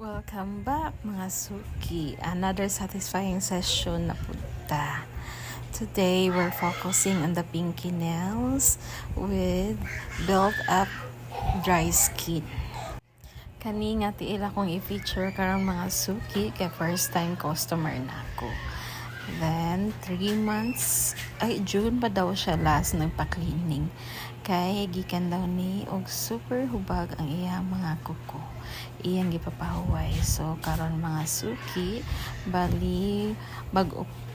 Welcome back mga suki. Another satisfying session na punta. Today we're focusing on the pinky nails with built up dry skin. Kani nga tiila kong i-feature karong mga suki kay first time customer na ako. Then 3 months, June pa daw siya last nagpa-cleaning. Kay gikan daw ni og super hubag ang iyang mga kuko. Iyang gipapahuway. So karon mga suki, bali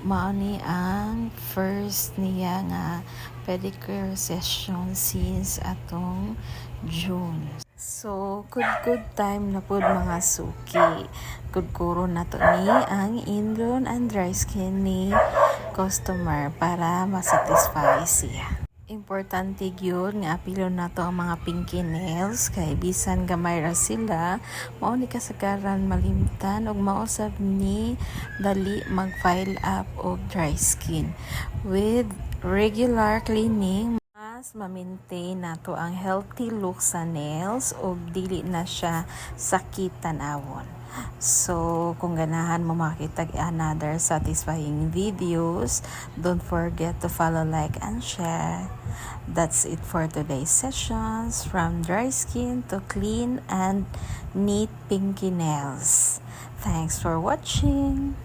mao ni ang first niya nga pedicure session since atong June. So, good time na pod mga suki. Kuro na to ni ang ingrown and dry skin ni customer para masatisfy siya. Importante gyud nga apilo na to ang mga pinky nails kay bisan gamay ra sila, mao ni kasagaran malimtan ug mausab ni dali mag-file up og dry skin. With regular cleaning, mas ma-maintain nato ang healthy look sa nails ug dili na siya sakit tan-awon. So, kung ganahan mo makita another satisfying videos, don't forget to follow, like, and share. That's it for today's sessions, from dry skin to clean and neat pinky nails. Thanks for watching.